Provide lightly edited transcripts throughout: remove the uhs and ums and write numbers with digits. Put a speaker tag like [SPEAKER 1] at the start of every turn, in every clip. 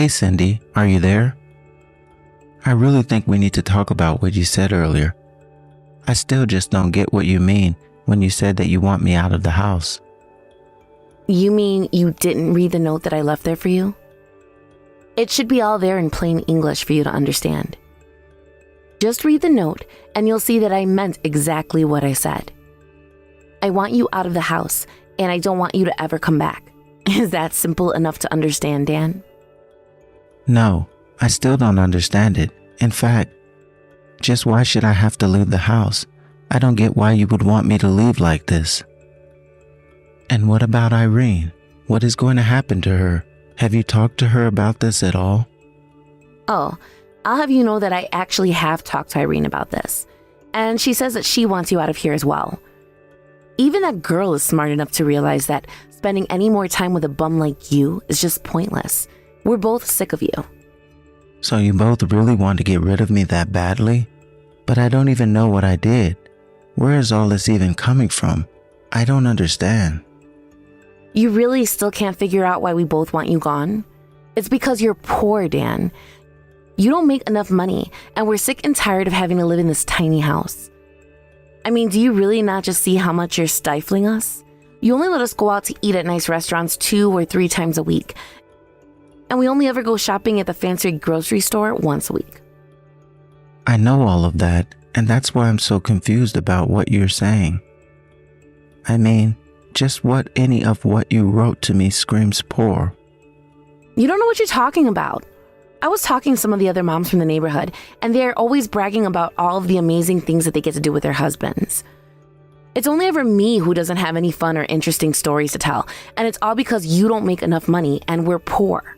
[SPEAKER 1] Hey Cindy, are you there? I really think we need to talk about what you said earlier. I still just don't get what you mean when you said that you want me out of the house.
[SPEAKER 2] You mean you didn't read the note that I left there for you? It should be all there in plain English for you to understand. Just read the note and you'll see that I meant exactly what I said. I want you out of the house and I don't want you to ever come back. Is that simple enough to understand, Dan?
[SPEAKER 1] No, I still don't understand it. In fact, just why should I have to leave the house? I don't get why you would want me to leave like this. And what about Irene? What is going to happen to her? Have you talked to her about this at all?
[SPEAKER 2] Oh, I'll have you know that I actually have talked to Irene about this. And she says that she wants you out of here as well. Even that girl is smart enough to realize that spending any more time with a bum like you is just pointless. We're both sick of you.
[SPEAKER 1] So you both really want to get rid of me that badly? But I don't even know what I did. Where is all this even coming from? I don't understand.
[SPEAKER 2] You really still can't figure out why we both want you gone? It's because you're poor, Dan. You don't make enough money, and we're sick and tired of having to live in this tiny house. I mean, do you really not just see how much you're stifling us? You only let us go out to eat at nice restaurants 2 or 3 times a week. And we only ever go shopping at the fancy grocery store once a week.
[SPEAKER 1] I know all of that, and that's why I'm so confused about what you're saying. I mean, just what any of what you wrote to me screams poor.
[SPEAKER 2] You don't know what you're talking about. I was talking to some of the other moms from the neighborhood, and they're always bragging about all of the amazing things that they get to do with their husbands. It's only ever me who doesn't have any fun or interesting stories to tell, and it's all because you don't make enough money and we're poor.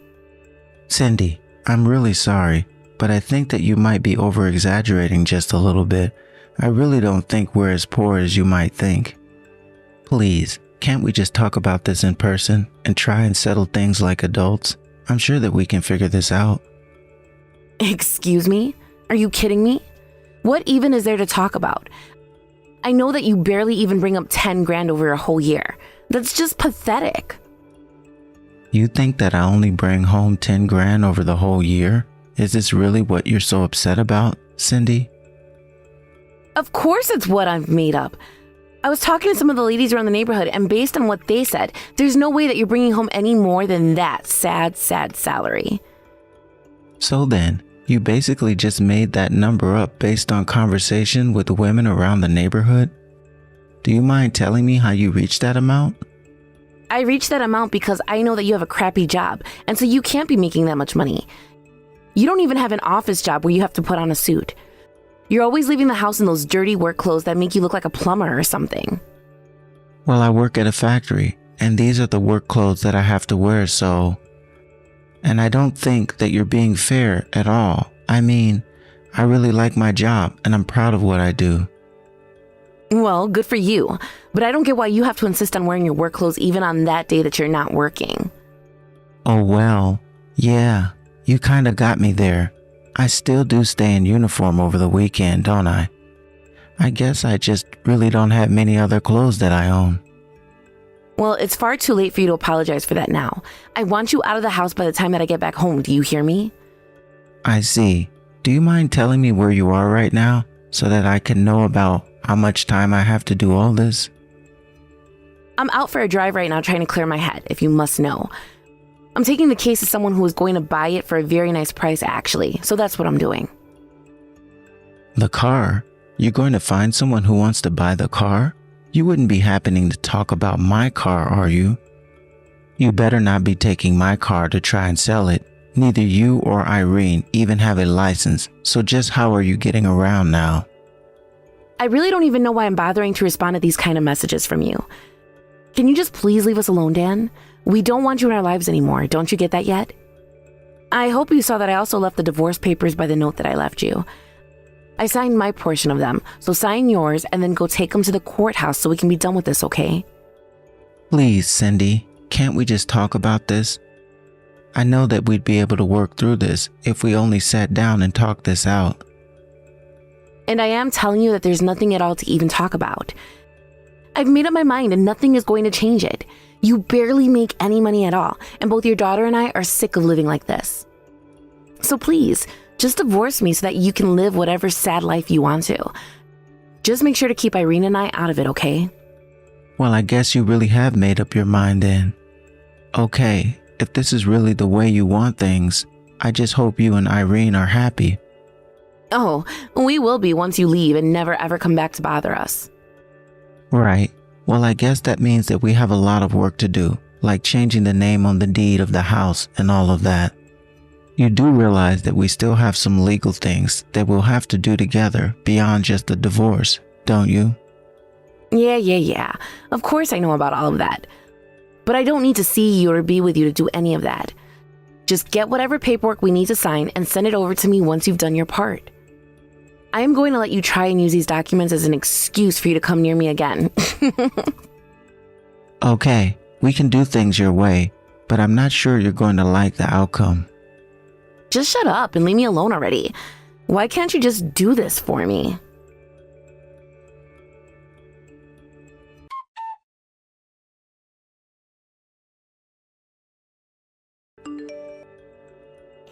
[SPEAKER 1] Cindy, I'm really sorry, but I think that you might be over-exaggerating just a little bit. I really don't think we're as poor as you might think. Please, can't we just talk about this in person and try and settle things like adults? I'm sure that we can figure this out.
[SPEAKER 2] Excuse me? Are you kidding me? What even is there to talk about? I know that you barely even bring up 10 grand over a whole year. That's just pathetic.
[SPEAKER 1] You think that I only bring home 10 grand over the whole year? Is this really what you're so upset about, Cindy?
[SPEAKER 2] Of course it's what I've made up. I was talking to some of the ladies around the neighborhood, and based on what they said, there's no way that you're bringing home any more than that sad salary.
[SPEAKER 1] So then, you basically just made that number up based on conversation with the women around the neighborhood? Do you mind telling me how you reached that amount?
[SPEAKER 2] I reached that amount because I know that you have a crappy job, and so you can't be making that much money. You don't even have an office job where you have to put on a suit. You're always leaving the house in those dirty work clothes that make you look like a plumber or something.
[SPEAKER 1] Well, I work at a factory, and these are the work clothes that I have to wear, so... And I don't think that you're being fair at all. I mean, I really like my job, and I'm proud of what I do.
[SPEAKER 2] Well, good for you, but I don't get why you have to insist on wearing your work clothes even on that day that you're not working.
[SPEAKER 1] Oh well, yeah, you kinda got me there. I still do stay in uniform over the weekend, don't I? I guess I just really don't have many other clothes that I own.
[SPEAKER 2] Well, it's far too late for you to apologize for that now. I want you out of the house by the time that I get back home, do you hear me?
[SPEAKER 1] I see. Do you mind telling me where you are right now so that I can know about how much time I have to do all this?
[SPEAKER 2] I'm out for a drive right now trying to clear my head, if you must know. I'm taking the case of someone who is going to buy it for a very nice price, actually, so that's what I'm doing.
[SPEAKER 1] The car? You're going to find someone who wants to buy the car? You wouldn't be happening to talk about my car, are you? You better not be taking my car to try and sell it. Neither you or Irene even have a license, so just how are you getting around now?
[SPEAKER 2] I really don't even know why I'm bothering to respond to these kind of messages from you. Can you just please leave us alone, Dan? We don't want you in our lives anymore. Don't you get that yet? I hope you saw that I also left the divorce papers by the note that I left you. I signed my portion of them, so sign yours and then go take them to the courthouse so we can be done with this, okay?
[SPEAKER 1] Please, Cindy, can't we just talk about this? I know that we'd be able to work through this if we only sat down and talked this out.
[SPEAKER 2] And I am telling you that there's nothing at all to even talk about. I've made up my mind and nothing is going to change it. You barely make any money at all, and both your daughter and I are sick of living like this. So please, just divorce me so that you can live whatever sad life you want to. Just make sure to keep Irene and I out of it, okay?
[SPEAKER 1] Well, I guess you really have made up your mind then. Okay, if this is really the way you want things, I just hope you and Irene are happy.
[SPEAKER 2] Oh, we will be once you leave and never ever come back to bother us.
[SPEAKER 1] Right. Well, I guess that means that we have a lot of work to do, like changing the name on the deed of the house and all of that. You do realize that we still have some legal things that we'll have to do together beyond just the divorce, don't you?
[SPEAKER 2] Yeah. Of course I know about all of that. But I don't need to see you or be with you to do any of that. Just get whatever paperwork we need to sign and send it over to me once you've done your part. I am going to let you try and use these documents as an excuse for you to come near me again.
[SPEAKER 1] Okay, we can do things your way, but I'm not sure you're going to like the outcome.
[SPEAKER 2] Just shut up and leave me alone already. Why can't you just do this for me?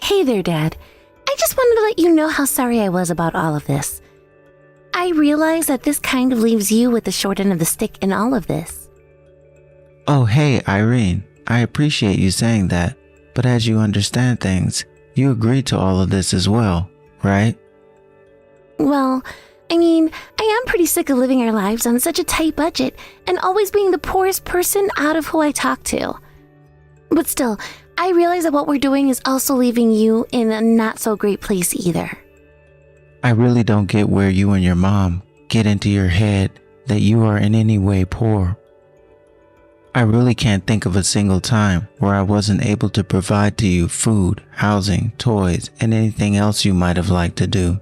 [SPEAKER 3] Hey there, Dad. I just wanted to let you know how sorry I was about all of this. I realize that this kind of leaves you with the short end of the stick in all of this.
[SPEAKER 1] Oh, hey, Irene, I appreciate you saying that, but as you understand things, you agreed to all of this as well, right?
[SPEAKER 3] Well, I mean, I am pretty sick of living our lives on such a tight budget and always being the poorest person out of who I talk to. But still, I realize that what we're doing is also leaving you in a not-so-great place either.
[SPEAKER 1] I really don't get where you and your mom get into your head that you are in any way poor. I really can't think of a single time where I wasn't able to provide to you food, housing, toys, and anything else you might have liked to do.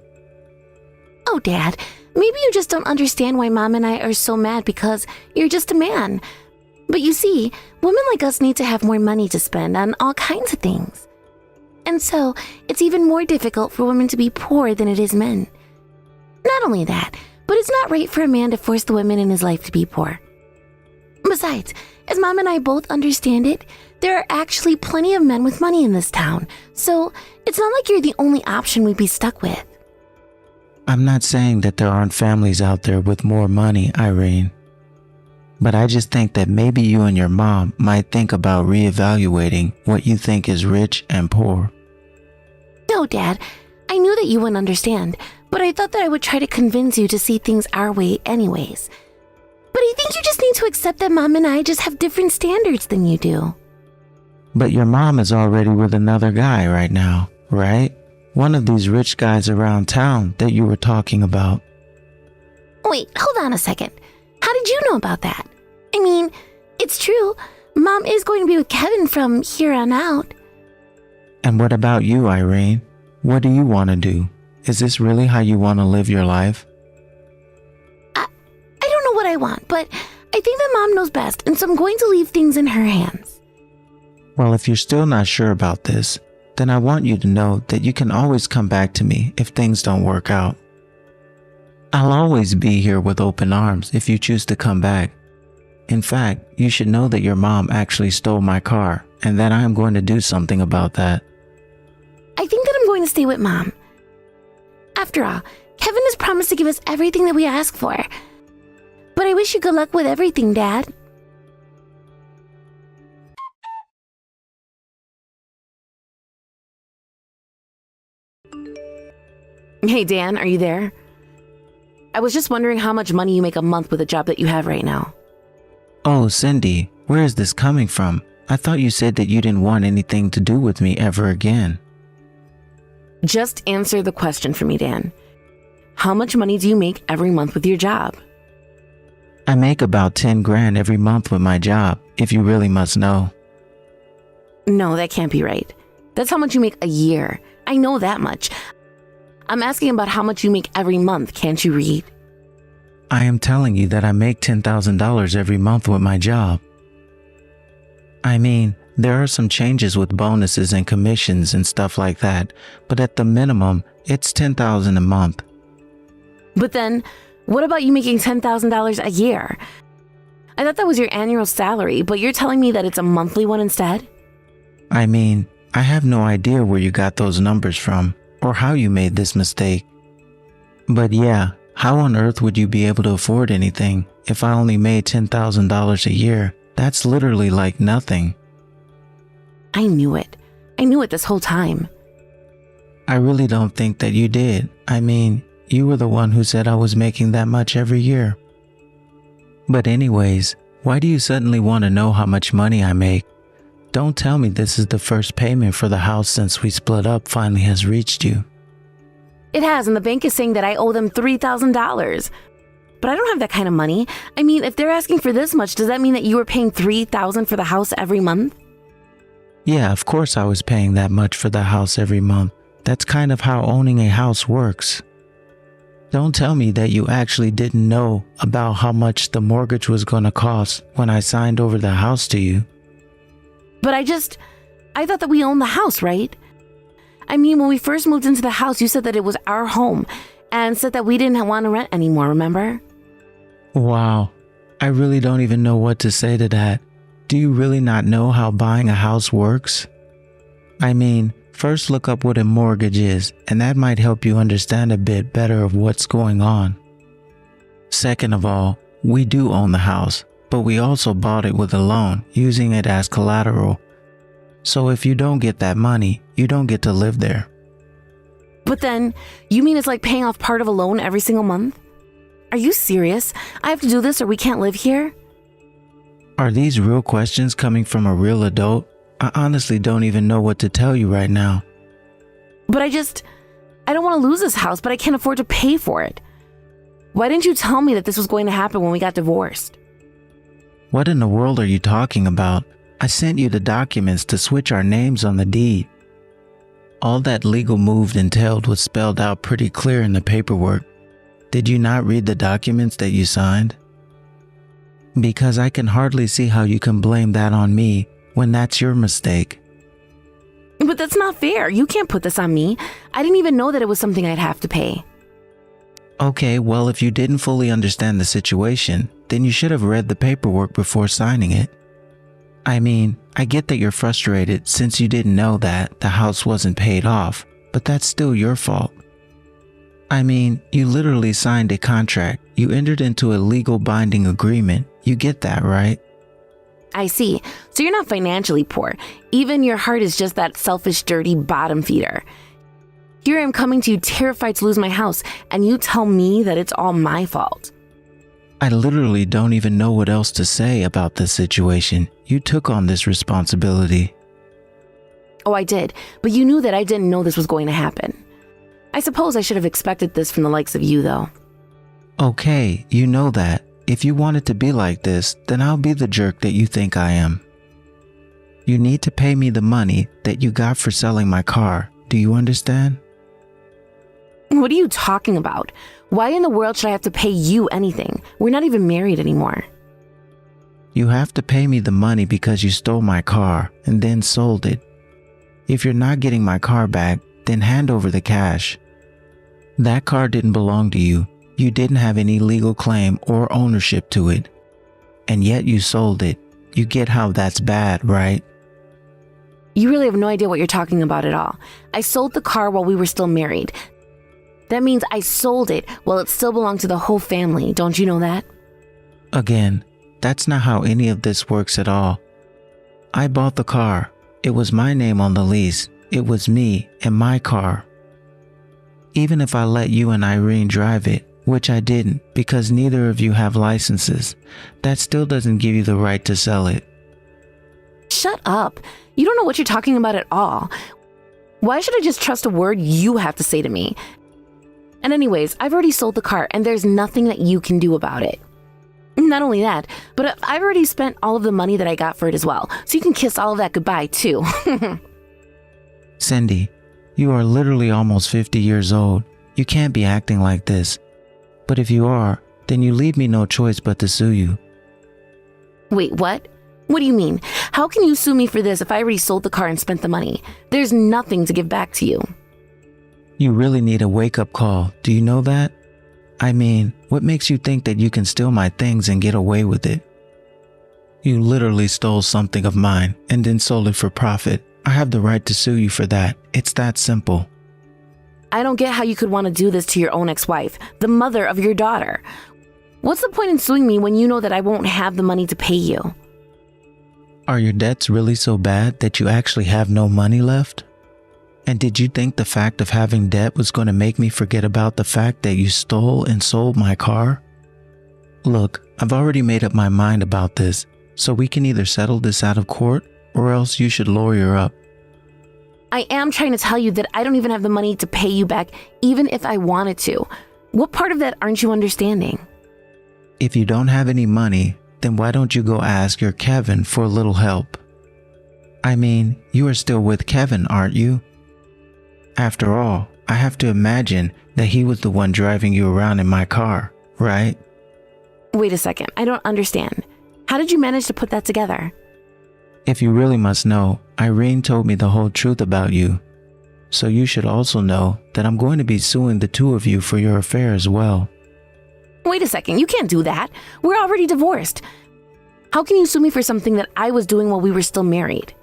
[SPEAKER 3] Oh, Dad, maybe you just don't understand why Mom and I are so mad because you're just a man. But you see, women like us need to have more money to spend on all kinds of things. And so, it's even more difficult for women to be poor than it is men. Not only that, but it's not right for a man to force the women in his life to be poor. Besides, as Mom and I both understand it, there are actually plenty of men with money in this town, so it's not like you're the only option we'd be stuck with.
[SPEAKER 1] I'm not saying that there aren't families out there with more money, Irene. But I just think that maybe you and your mom might think about reevaluating what you think is rich and poor.
[SPEAKER 3] No, Dad, I knew that you wouldn't understand, but I thought that I would try to convince you to see things our way anyways. But I think you just need to accept that Mom and I just have different standards than you do.
[SPEAKER 1] But your mom is already with another guy right now, right? One of these rich guys around town that you were talking about.
[SPEAKER 3] Wait, hold on a second. How did you know about that? I mean, it's true. Mom is going to be with Kevin from here on out.
[SPEAKER 1] And what about you, Irene? What do you want to do? Is this really how you want to live your life?
[SPEAKER 3] I don't know what I want, but I think that Mom knows best, and so I'm going to leave things in her hands.
[SPEAKER 1] Well, if you're still not sure about this, then I want you to know that you can always come back to me if things don't work out. I'll always be here with open arms if you choose to come back. In fact, you should know that your mom actually stole my car and that I am going to do something about that.
[SPEAKER 3] I think that I'm going to stay with Mom. After all, Kevin has promised to give us everything that we ask for. But I wish you good luck with everything, Dad.
[SPEAKER 2] Hey, Dan, are you there? I was just wondering how much money you make a month with the job that you have right now.
[SPEAKER 1] Oh, Cindy, where is this coming from? I thought you said that you didn't want anything to do with me ever again.
[SPEAKER 2] Just answer the question for me, Dan. How much money do you make every month with your job?
[SPEAKER 1] I make about 10 grand every month with my job, if you really must know.
[SPEAKER 2] No, that can't be right. That's how much you make a year. I know that much. I'm asking about how much you make every month. Can't you read?
[SPEAKER 1] I am telling you that I make $10,000 every month with my job. I mean, there are some changes with bonuses and commissions and stuff like that, but at the minimum, it's $10,000 a month.
[SPEAKER 2] But then, what about you making $10,000 a year? I thought that was your annual salary, but you're telling me that it's a monthly one instead?
[SPEAKER 1] I mean, I have no idea where you got those numbers from or how you made this mistake. But yeah, how on earth would you be able to afford anything if I only made $10,000 a year? That's literally like nothing.
[SPEAKER 2] I knew it. I knew it this whole time.
[SPEAKER 1] I really don't think that you did. I mean, you were the one who said I was making that much every year. But anyways, why do you suddenly want to know how much money I make? Don't tell me this is the first payment for the house since we split up finally has reached you.
[SPEAKER 2] It has, and the bank is saying that I owe them $3,000. But I don't have that kind of money. I mean, if they're asking for this much, does that mean that you were paying $3,000 for the house every month?
[SPEAKER 1] Yeah, of course I was paying that much for the house every month. That's kind of how owning a house works. Don't tell me that you actually didn't know about how much the mortgage was going to cost when I signed over the house to you.
[SPEAKER 2] But I thought that we owned the house, right? I mean, when we first moved into the house, you said that it was our home and said that we didn't want to rent anymore, remember?
[SPEAKER 1] Wow, I really don't even know what to say to that. Do you really not know how buying a house works? I mean, first look up what a mortgage is, and that might help you understand a bit better of what's going on. Second of all, we do own the house, but we also bought it with a loan, using it as collateral. So if you don't get that money, you don't get to live there.
[SPEAKER 2] But then, you mean it's like paying off part of a loan every single month? Are you serious? I have to do this or we can't live here?
[SPEAKER 1] Are these real questions coming from a real adult? I honestly don't even know what to tell you right now.
[SPEAKER 2] But I don't want to lose this house, but I can't afford to pay for it. Why didn't you tell me that this was going to happen when we got divorced?
[SPEAKER 1] What in the world are you talking about? I sent you the documents to switch our names on the deed. All that legal move entailed was spelled out pretty clear in the paperwork. Did you not read the documents that you signed? Because I can hardly see how you can blame that on me when that's your mistake.
[SPEAKER 2] But that's not fair. You can't put this on me. I didn't even know that it was something I'd have to pay.
[SPEAKER 1] Okay, well, if you didn't fully understand the situation, then you should have read the paperwork before signing it. I mean, I get that you're frustrated since you didn't know that the house wasn't paid off, but that's still your fault. I mean, you literally signed a contract. You entered into a legal binding agreement. You get that, right?
[SPEAKER 2] I see. So you're not financially poor. Even your heart is just that selfish, dirty bottom feeder. Here I'm coming to you terrified to lose my house, and you tell me that it's all my fault.
[SPEAKER 1] I literally don't even know what else to say about this situation. You took on this responsibility.
[SPEAKER 2] Oh, I did. But you knew that I didn't know this was going to happen. I suppose I should have expected this from the likes of you, though.
[SPEAKER 1] Okay, you know that. If you want it to be like this, then I'll be the jerk that you think I am. You need to pay me the money that you got for selling my car. Do you understand?
[SPEAKER 2] What are you talking about? Why in the world should I have to pay you anything? We're not even married anymore.
[SPEAKER 1] You have to pay me the money because you stole my car and then sold it. If you're not getting my car back, then hand over the cash. That car didn't belong to you. You didn't have any legal claim or ownership to it. And yet you sold it. You get how that's bad, right?
[SPEAKER 2] You really have no idea what you're talking about at all. I sold the car while we were still married. That means I sold it while it still belonged to the whole family. Don't you know that?
[SPEAKER 1] Again, that's not how any of this works at all. I bought the car. It was my name on the lease. It was me and my car. Even if I let you and Irene drive it, which I didn't because neither of you have licenses, that still doesn't give you the right to sell it.
[SPEAKER 2] Shut up. You don't know what you're talking about at all. Why should I just trust a word you have to say to me? And anyways, I've already sold the car and there's nothing that you can do about it. Not only that, but I've already spent all of the money that I got for it as well. So you can kiss all of that goodbye too.
[SPEAKER 1] Cindy, you are literally almost 50 years old. You can't be acting like this. But if you are, then you leave me no choice but to sue you.
[SPEAKER 2] Wait, what? What do you mean? How can you sue me for this if I already sold the car and spent the money? There's nothing to give back to you.
[SPEAKER 1] You really need a wake-up call. Do you know that? I mean, what makes you think that you can steal my things and get away with it? You literally stole something of mine and then sold it for profit. I have the right to sue you for that. It's that simple.
[SPEAKER 2] I don't get how you could want to do this to your own ex-wife, the mother of your daughter. What's the point in suing me when you know that I won't have the money to pay you?
[SPEAKER 1] Are your debts really so bad that you actually have no money left? And did you think the fact of having debt was going to make me forget about the fact that you stole and sold my car? Look, I've already made up my mind about this, so we can either settle this out of court or else you should lawyer up.
[SPEAKER 2] I am trying to tell you that I don't even have the money to pay you back, even if I wanted to. What part of that aren't you understanding?
[SPEAKER 1] If you don't have any money, then why don't you go ask your Kevin for a little help? I mean, you are still with Kevin, aren't you? After all, I have to imagine that he was the one driving you around in my car, right?
[SPEAKER 2] Wait a second, I don't understand. How did you manage to put that together?
[SPEAKER 1] If you really must know, Irene told me the whole truth about you. So you should also know that I'm going to be suing the two of you for your affair as well.
[SPEAKER 2] Wait a second, you can't do that. We're already divorced. How can you sue me for something that I was doing while we were still married?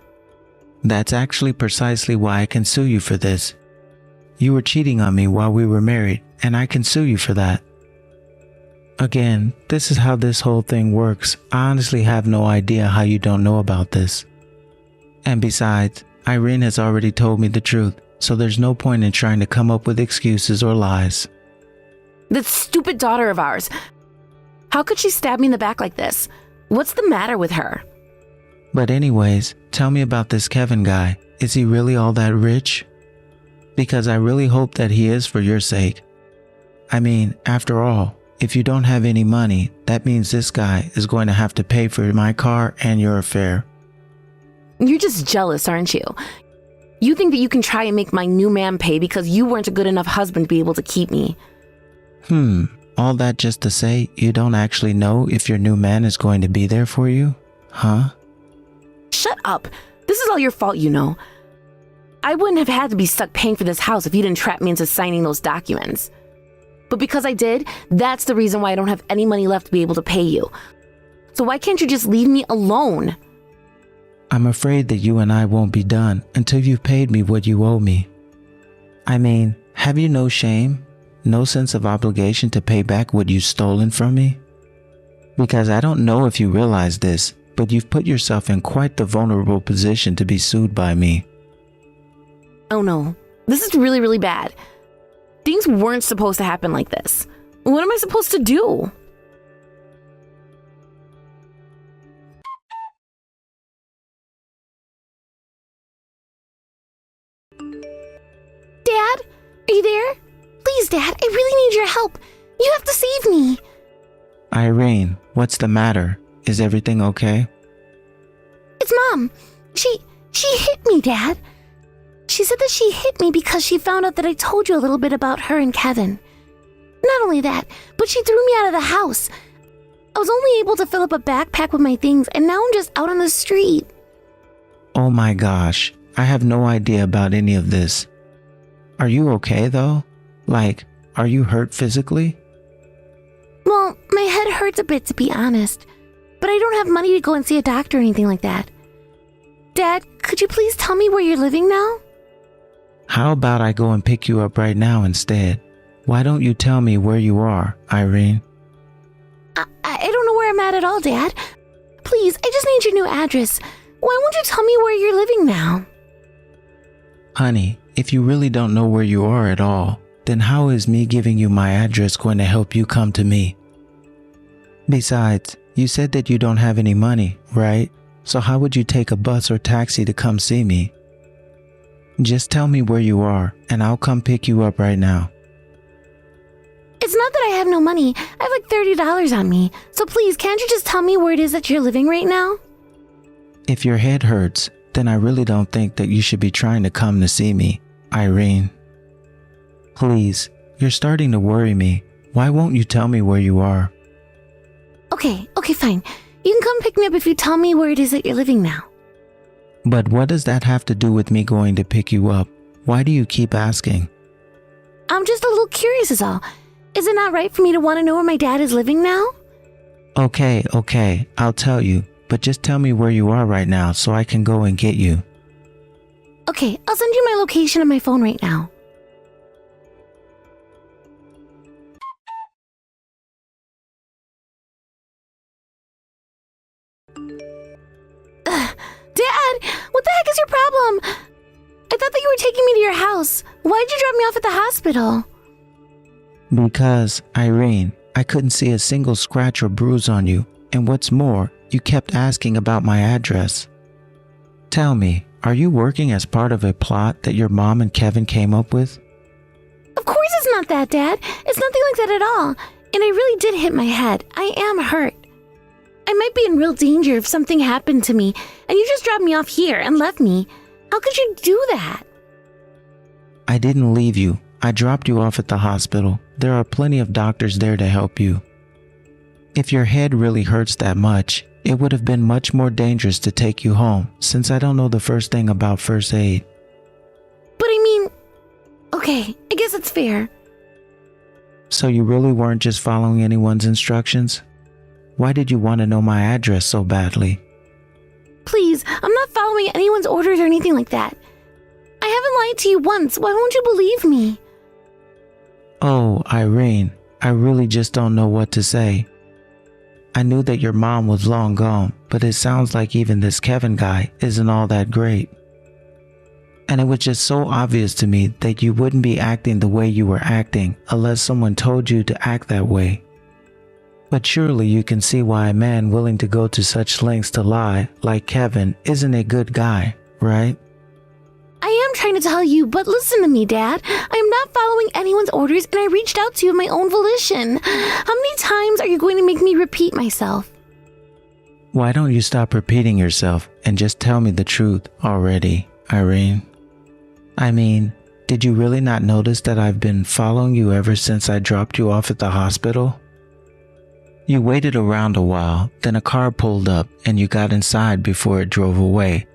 [SPEAKER 1] That's actually precisely why I can sue you for this. You were cheating on me while we were married, and I can sue you for that. Again, this is how this whole thing works. I honestly have no idea how you don't know about this. And besides, Irene has already told me the truth, so there's no point in trying to come up with excuses or lies.
[SPEAKER 2] That stupid daughter of ours. How could she stab me in the back like this? What's the matter with her?
[SPEAKER 1] But anyways, tell me about this Kevin guy. Is he really all that rich? Because I really hope that he is for your sake. I mean, after all, if you don't have any money, that means this guy is going to have to pay for my car and your affair.
[SPEAKER 2] You're just jealous, aren't you? You think that you can try and make my new man pay because you weren't a good enough husband to be able to keep me.
[SPEAKER 1] All that just to say you don't actually know if your new man is going to be there for you? Huh?
[SPEAKER 2] Shut up. This is all your fault, you know. I wouldn't have had to be stuck paying for this house if you didn't trap me into signing those documents. But because I did, that's the reason why I don't have any money left to be able to pay you. So why can't you just leave me alone?
[SPEAKER 1] I'm afraid that you and I won't be done until you've paid me what you owe me. I mean, have you no shame? No sense of obligation to pay back what you've stolen from me? Because I don't know if you realize this, but you've put yourself in quite the vulnerable position to be sued by me.
[SPEAKER 2] Oh no, this is really, really bad. Things weren't supposed to happen like this. What am I supposed to do?
[SPEAKER 3] Dad, are you there? Please, Dad, I really need your help. You have to save me.
[SPEAKER 1] Irene, what's the matter? Is everything okay?
[SPEAKER 3] It's Mom. She hit me, Dad. She said that she hit me because she found out that I told you a little bit about her and Kevin. Not only that, but she threw me out of the house. I was only able to fill up a backpack with my things, and now I'm just out on the street.
[SPEAKER 1] Oh my gosh, I have no idea about any of this. Are you okay though? Like, are you hurt physically?
[SPEAKER 3] Well, my head hurts a bit, to be honest. But I don't have money to go and see a doctor or anything like that. Dad, could you please tell me where you're living now?
[SPEAKER 1] How about I go and pick you up right now instead? Why don't you tell me where you are, Irene?
[SPEAKER 3] I don't know where I'm at all, Dad. Please, I just need your new address. Why won't you tell me where you're living now?
[SPEAKER 1] Honey, if you really don't know where you are at all, then how is me giving you my address going to help you come to me? Besides, you said that you don't have any money, right? So how would you take a bus or taxi to come see me? Just tell me where you are, and I'll come pick you up right now.
[SPEAKER 3] It's not that I have no money. I have like $30 on me. So please, can't you just tell me where it is that you're living right now?
[SPEAKER 1] If your head hurts, then I really don't think that you should be trying to come to see me, Irene. Please, you're starting to worry me. Why won't you tell me where you are?
[SPEAKER 3] Okay, fine. You can come pick me up if you tell me where it is that you're living now.
[SPEAKER 1] But what does that have to do with me going to pick you up? Why do you keep asking?
[SPEAKER 3] I'm just a little curious is all. Is it not right for me to want to know where my dad is living now?
[SPEAKER 1] Okay, I'll tell you, but just tell me where you are right now so I can go and get you.
[SPEAKER 3] Okay, I'll send you my location on my phone right now. Dad, what the heck is your problem? I thought that you were taking me to your house. Why'd you drop me off at the hospital?
[SPEAKER 1] Because, Irene, I couldn't see a single scratch or bruise on you, and what's more, you kept asking about my address. Tell me, are you working as part of a plot that your mom and Kevin came up with?
[SPEAKER 3] Of course it's not that, Dad. It's nothing like that at all. And I really did hit my head. I am hurt. I might be in real danger if something happened to me, and you just dropped me off here and left me. How could you do that?
[SPEAKER 1] I didn't leave you. I dropped you off at the hospital. There are plenty of doctors there to help you. If your head really hurts that much, it would have been much more dangerous to take you home, since I don't know the first thing about first aid.
[SPEAKER 3] But I mean, okay, I guess it's fair.
[SPEAKER 1] So you really weren't just following anyone's instructions? Why did you want to know my address so badly?
[SPEAKER 3] Please, I'm not following anyone's orders or anything like that. I haven't lied to you once. Why won't you believe me?
[SPEAKER 1] Oh, Irene, I really just don't know what to say. I knew that your mom was long gone, but it sounds like even this Kevin guy isn't all that great. And it was just so obvious to me that you wouldn't be acting the way you were acting unless someone told you to act that way. But surely you can see why a man willing to go to such lengths to lie, like Kevin, isn't a good guy, right?
[SPEAKER 3] I am trying to tell you, but listen to me, Dad. I am not following anyone's orders, and I reached out to you of my own volition. How many times are you going to make me repeat myself?
[SPEAKER 1] Why don't you stop repeating yourself and just tell me the truth already, Irene? I mean, did you really not notice that I've been following you ever since I dropped you off at the hospital? You waited around a while, then a car pulled up and you got inside before it drove away.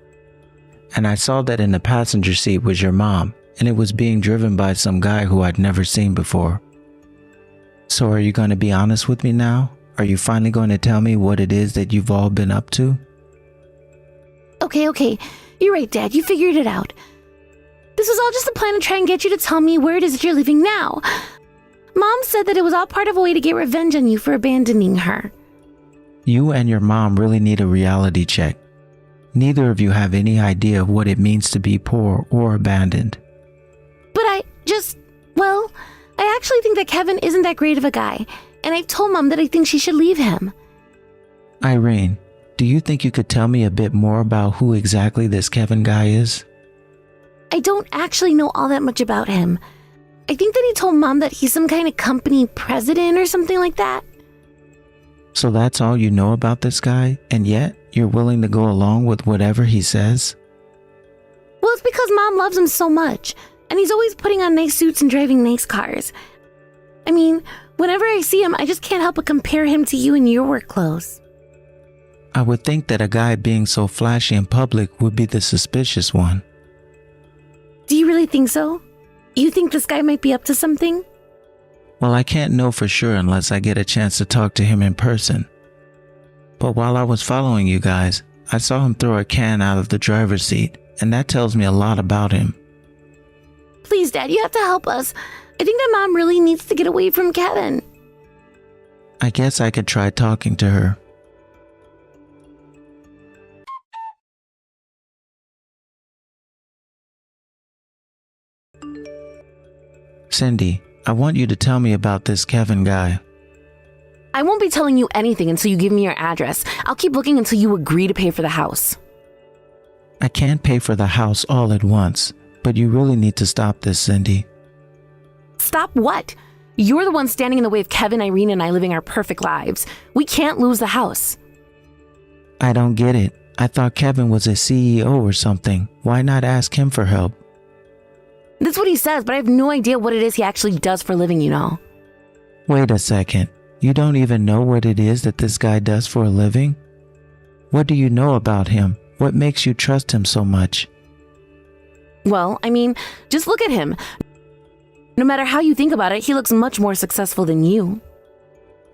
[SPEAKER 1] And I saw that in the passenger seat was your mom, and it was being driven by some guy who I'd never seen before. So are you going to be honest with me now? Are you finally going to tell me what it is that you've all been up to?
[SPEAKER 3] Okay. You're right, Dad. You figured it out. This was all just a plan to try and get you to tell me where it is that you're living now. Mom said that it was all part of a way to get revenge on you for abandoning her.
[SPEAKER 1] You and your mom really need a reality check. Neither of you have any idea of what it means to be poor or abandoned.
[SPEAKER 3] But I actually think that Kevin isn't that great of a guy, and I've told Mom that I think she should leave him.
[SPEAKER 1] Irene, do you think you could tell me a bit more about who exactly this Kevin guy is?
[SPEAKER 3] I don't actually know all that much about him. I think that he told Mom that he's some kind of company president or something like that.
[SPEAKER 1] So that's all you know about this guy, and yet you're willing to go along with whatever he says?
[SPEAKER 3] Well, it's because Mom loves him so much, and he's always putting on nice suits and driving nice cars. I mean, whenever I see him, I just can't help but compare him to you in your work clothes.
[SPEAKER 1] I would think that a guy being so flashy in public would be the suspicious one.
[SPEAKER 3] Do you really think so? You think this guy might be up to something?
[SPEAKER 1] Well, I can't know for sure unless I get a chance to talk to him in person. But while I was following you guys, I saw him throw a can out of the driver's seat, and that tells me a lot about him.
[SPEAKER 3] Please, Dad, you have to help us. I think that Mom really needs to get away from Kevin.
[SPEAKER 1] I guess I could try talking to her. Cindy, I want you to tell me about this Kevin guy.
[SPEAKER 2] I won't be telling you anything until you give me your address. I'll keep looking until you agree to pay for the house.
[SPEAKER 1] I can't pay for the house all at once, but you really need to stop this, Cindy.
[SPEAKER 2] Stop what? You're the one standing in the way of Kevin, Irene, and I living our perfect lives. We can't lose the house.
[SPEAKER 1] I don't get it. I thought Kevin was a CEO or something. Why not ask him for help?
[SPEAKER 2] That's what he says, but I have no idea what it is he actually does for a living, you know.
[SPEAKER 1] Wait a second. You don't even know what it is that this guy does for a living? What do you know about him? What makes you trust him so much?
[SPEAKER 2] Well, I mean, just look at him. No matter how you think about it, he looks much more successful than you.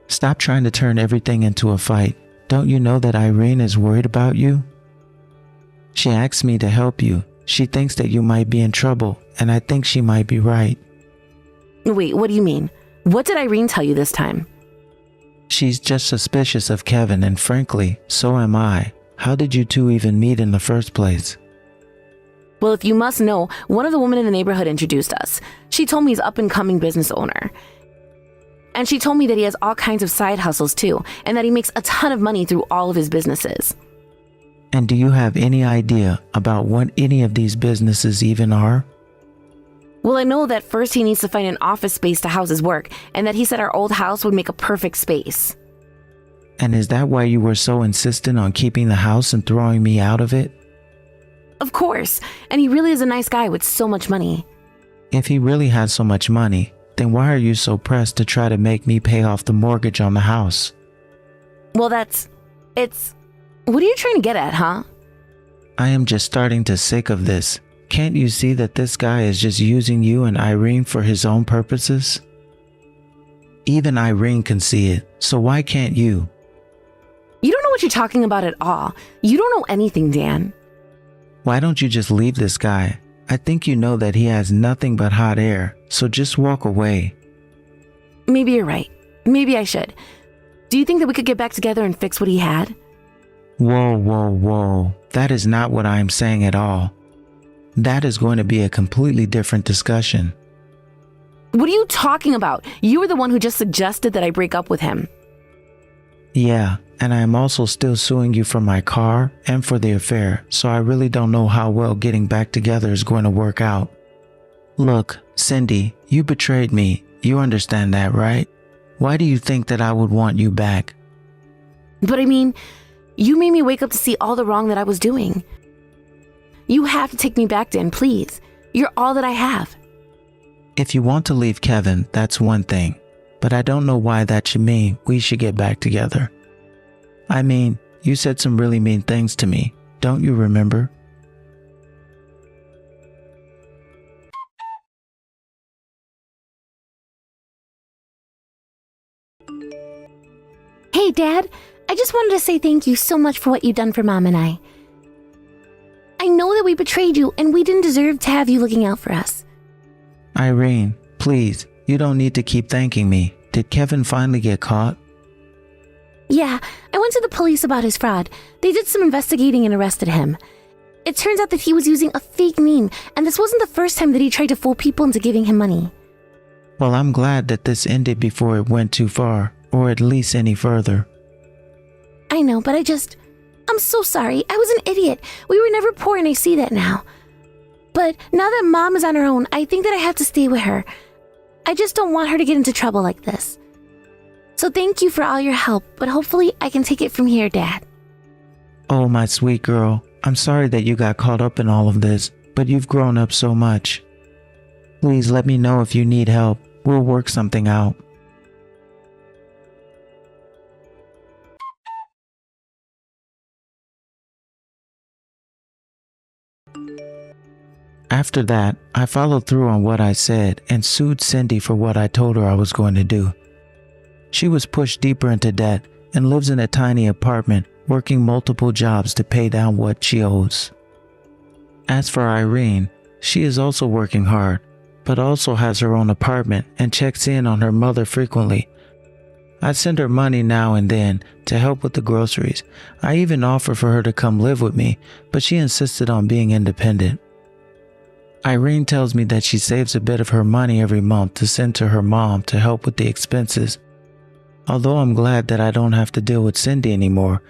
[SPEAKER 1] Stop trying to turn everything into a fight. Don't you know that Irene is worried about you? She asked me to help you. She thinks that you might be in trouble, and I think she might be right.
[SPEAKER 2] Wait, what do you mean? What did Irene tell you this time?
[SPEAKER 1] She's just suspicious of Kevin, and frankly, so am I. How did you two even meet in the first place?
[SPEAKER 2] Well, if you must know, one of the women in the neighborhood introduced us. She told me he's up-and-coming business owner. And she told me that he has all kinds of side hustles too, and that he makes a ton of money through all of his businesses.
[SPEAKER 1] And do you have any idea about what any of these businesses even are?
[SPEAKER 2] Well, I know that first he needs to find an office space to house his work, and that he said our old house would make a perfect space.
[SPEAKER 1] And is that why you were so insistent on keeping the house and throwing me out of it?
[SPEAKER 2] Of course, and he really is a nice guy with so much money.
[SPEAKER 1] If he really has so much money, then why are you so pressed to try to make me pay off the mortgage on the house?
[SPEAKER 2] Well, what are you trying to get at, huh?
[SPEAKER 1] I am just starting to sick of this. Can't you see that this guy is just using you and Irene for his own purposes? Even Irene can see it, so why can't you?
[SPEAKER 2] You don't know what you're talking about at all. You don't know anything, Dan.
[SPEAKER 1] Why don't you just leave this guy? I think you know that he has nothing but hot air, so just walk away.
[SPEAKER 2] Maybe you're right. Maybe I should. Do you think that we could get back together and fix what he had?
[SPEAKER 1] Whoa. That is not what I am saying at all. That is going to be a completely different discussion.
[SPEAKER 2] What are you talking about? You were the one who just suggested that I break up with him.
[SPEAKER 1] Yeah, and I am also still suing you for my car and for the affair, so I really don't know how well getting back together is going to work out. Look, Cindy, you betrayed me. You understand that, right? Why do you think that I would want you back?
[SPEAKER 2] But I mean, you made me wake up to see all the wrong that I was doing. You have to take me back, Dan, please. You're all that I have.
[SPEAKER 1] If you want to leave Kevin, that's one thing. But I don't know why that should mean we should get back together. I mean, you said some really mean things to me. Don't you remember?
[SPEAKER 3] Hey, Dad. I just wanted to say thank you so much for what you've done for Mom and I. I know that we betrayed you and we didn't deserve to have you looking out for us.
[SPEAKER 1] Irene, please, you don't need to keep thanking me. Did Kevin finally get caught?
[SPEAKER 3] Yeah, I went to the police about his fraud. They did some investigating and arrested him. It turns out that he was using a fake name, and this wasn't the first time that he tried to fool people into giving him money.
[SPEAKER 1] Well, I'm glad that this ended before it went too far, or at least any further.
[SPEAKER 3] I know, but I'm so sorry. I was an idiot. We were never poor, and I see that now. But now that Mom is on her own, I think that I have to stay with her. I just don't want her to get into trouble like this. So thank you for all your help, but hopefully I can take it from here, Dad.
[SPEAKER 1] Oh, my sweet girl. I'm sorry that you got caught up in all of this, but you've grown up so much. Please let me know if you need help. We'll work something out. After that, I followed through on what I said and sued Cindy for what I told her I was going to do. She was pushed deeper into debt and lives in a tiny apartment, working multiple jobs to pay down what she owes. As for Irene, she is also working hard, but also has her own apartment and checks in on her mother frequently. I send her money now and then to help with the groceries. I even offer for her to come live with me, but she insisted on being independent. Irene tells me that she saves a bit of her money every month to send to her mom to help with the expenses. Although I'm glad that I don't have to deal with Cindy anymore,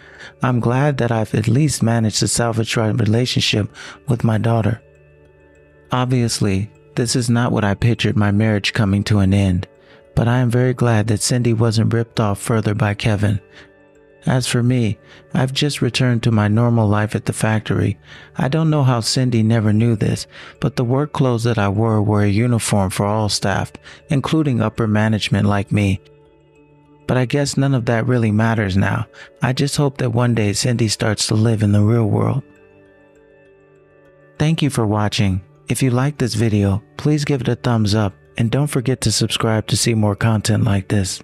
[SPEAKER 1] I'm glad that I've at least managed to salvage my relationship with my daughter. Obviously, this is not what I pictured my marriage coming to an end, but I am very glad that Cindy wasn't ripped off further by Kevin. As for me, I've just returned to my normal life at the factory. I don't know how Cindy never knew this, but the work clothes that I wore were a uniform for all staff, including upper management like me. But I guess none of that really matters now. I just hope that one day Cindy starts to live in the real world. Thank you for watching. If you liked this video, please give it a thumbs up and don't forget to subscribe to see more content like this.